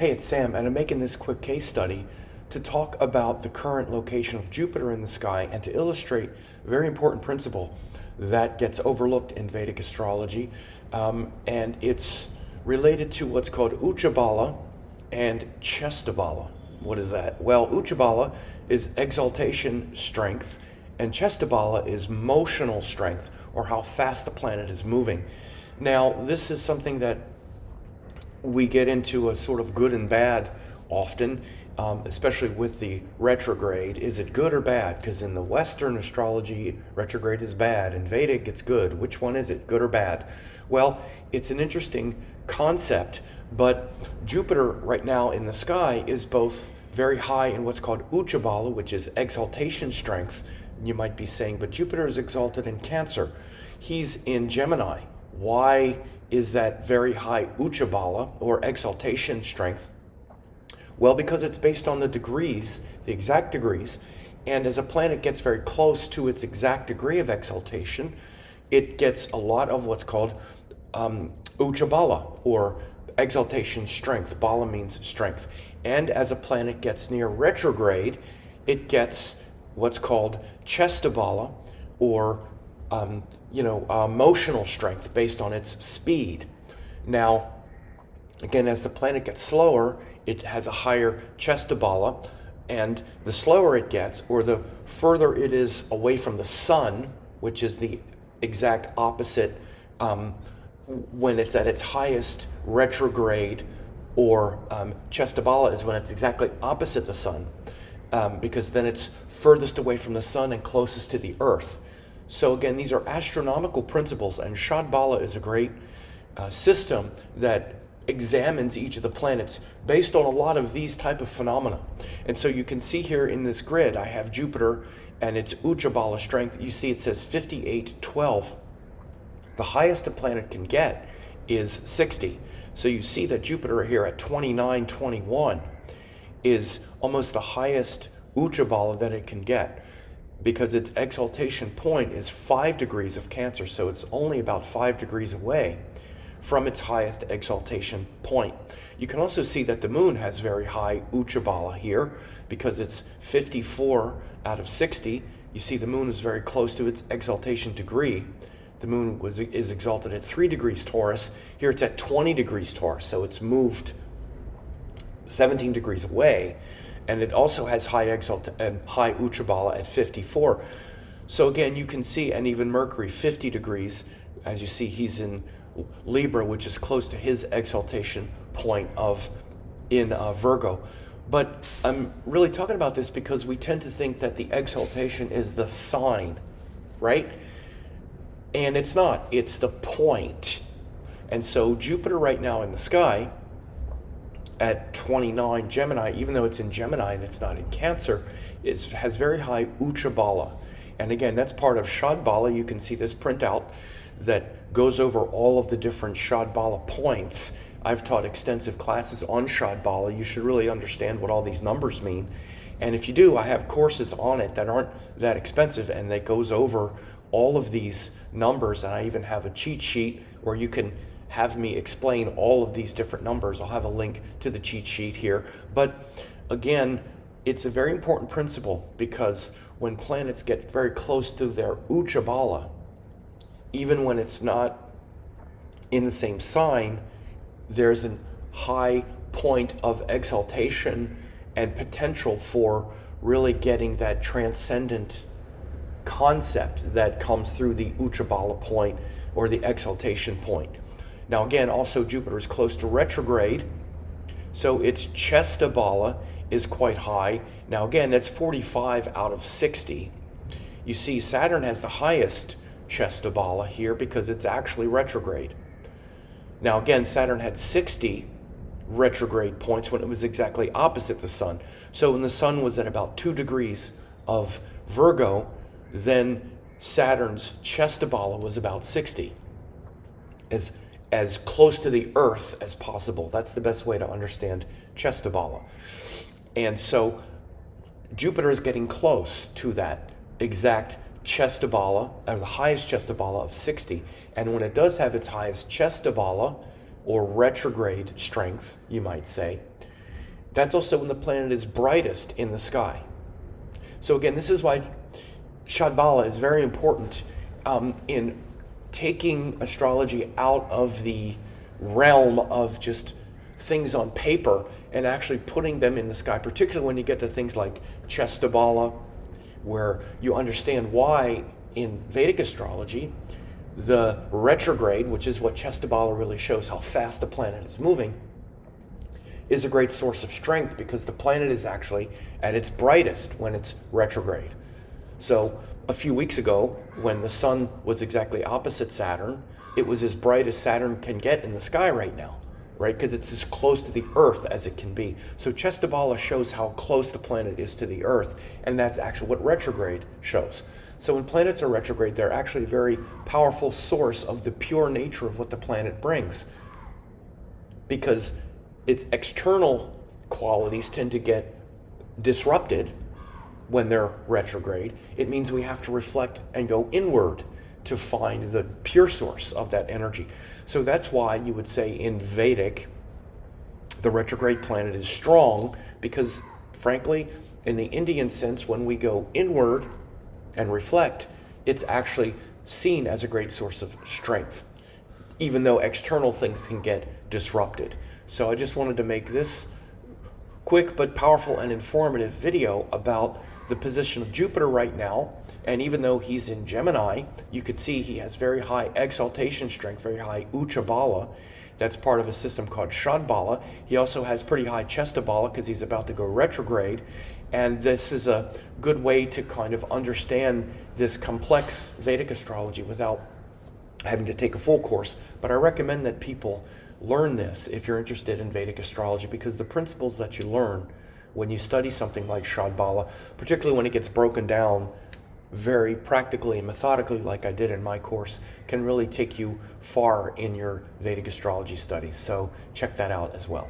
Hey, it's Sam, and I'm making this quick case study to talk about the current location of Jupiter in the sky and to illustrate a very important principle that gets overlooked in Vedic astrology, and it's related to what's called Uccha Bala and Chesta Bala. What is that? Well, Uccha Bala is exaltation strength, and Chesta Bala is motional strength, or how fast the planet is moving. Now, this is something that we get into a sort of good and bad often, especially with the retrograde. Is it good or bad? Because in the Western astrology, retrograde is bad. In Vedic, it's good. Which one is it, good or bad? Well, it's an interesting concept, but Jupiter right now in the sky is both very high in what's called Uccha Bala, which is exaltation strength. You might be saying, but Jupiter is exalted in Cancer. He's in Gemini. Why is that very high Uccha Bala, or exaltation strength? Well, because it's based on the degrees, the exact degrees, and as a planet gets very close to its exact degree of exaltation, it gets a lot of what's called Uccha Bala, or exaltation strength. Bala means strength. And as a planet gets near retrograde, it gets what's called Chesta Bala, or motional strength based on its speed. Now, again, as the planet gets slower, it has a higher Chesta Bala, and the slower it gets, or the further it is away from the sun, which is the exact opposite when it's at its highest retrograde, or Chesta Bala is when it's exactly opposite the sun, because then it's furthest away from the sun and closest to the earth. So again, these are astronomical principles, and Shad Bala is a great system that examines each of the planets based on a lot of these type of phenomena. And so you can see here in this grid, I have Jupiter and its Uccha Bala strength. You see it says 5812. The highest a planet can get is 60. So you see that Jupiter here at 2921 is almost the highest Uccha Bala that it can get, because its exaltation point is 5 degrees of Cancer, so it's only about 5 degrees away from its highest exaltation point. You can also see that the moon has very high Uccha Bala here, because it's 54 out of 60. You see the moon is very close to its exaltation degree. The moon is exalted at 3 degrees Taurus. Here it's at 20 degrees Taurus, so it's moved 17 degrees away. And it also has high Uccha Bala at 54. So again, you can see, and even Mercury, 50 degrees, as you see, he's in Libra, which is close to his exaltation point in Virgo. But I'm really talking about this because we tend to think that the exaltation is the sign, right? And it's not, it's the point. And so Jupiter right now in the sky at 29 Gemini, even though it's in Gemini and it's not in Cancer, has very high Uccha Bala. And again, that's part of Shad Bala. You can see this printout that goes over all of the different Shad Bala points. I've taught extensive classes on Shad Bala. You should really understand what all these numbers mean. And if you do, I have courses on it that aren't that expensive, and that goes over all of these numbers. And I even have a cheat sheet where you can have me explain all of these different numbers. I'll have a link to the cheat sheet here. But again, it's a very important principle, because when planets get very close to their Uccha Bala, even when it's not in the same sign, there's a high point of exaltation and potential for really getting that transcendent concept that comes through the Uccha Bala point, or the exaltation point. Now again, also Jupiter is close to retrograde, so its Chesta Bala is quite high. Now again, that's 45 out of 60. You see Saturn has the highest Chesta Bala here because it's actually retrograde. Now again, Saturn had 60 retrograde points when it was exactly opposite the sun. So when the sun was at about 2 degrees of Virgo, then Saturn's Chesta Bala was about 60. As close to the Earth as possible. That's the best way to understand Chesta Bala. And so Jupiter is getting close to that exact Chesta Bala, or the highest Chesta Bala of 60. And when it does have its highest Chesta Bala, or retrograde strength, you might say, That's also when the planet is brightest in the sky. So again, this is why Shad Bala is very important in taking astrology out of the realm of just things on paper and actually putting them in the sky, particularly when you get to things like Chesta Bala, where you understand why in Vedic astrology, the retrograde, which is what Chesta Bala really shows how fast the planet is moving, is a great source of strength because the planet is actually at its brightest when it's retrograde. So a few weeks ago, when the sun was exactly opposite Saturn, it was as bright as Saturn can get in the sky right now, right? Because it's as close to the Earth as it can be. So Chesta Bala shows how close the planet is to the Earth, and that's actually what retrograde shows. So when planets are retrograde, they're actually a very powerful source of the pure nature of what the planet brings, because its external qualities tend to get disrupted when they're retrograde. It means we have to reflect and go inward to find the pure source of that energy. So that's why you would say in Vedic, the retrograde planet is strong, because frankly, in the Indian sense, when we go inward and reflect, it's actually seen as a great source of strength, even though external things can get disrupted. So I just wanted to make this quick but powerful and informative video about the position of Jupiter right now. And even though he's in Gemini, you could see he has very high exaltation strength, very high Uccha Bala. That's part of a system called Shad Bala. He also has pretty high Chesta Bala because he's about to go retrograde. And this is a good way to kind of understand this complex Vedic astrology without having to take a full course. But I recommend that people learn this if you're interested in Vedic astrology, because the principles that you learn when you study something like Shad Bala, particularly when it gets broken down very practically and methodically like I did in my course, can really take you far in your Vedic astrology studies. So check that out as well.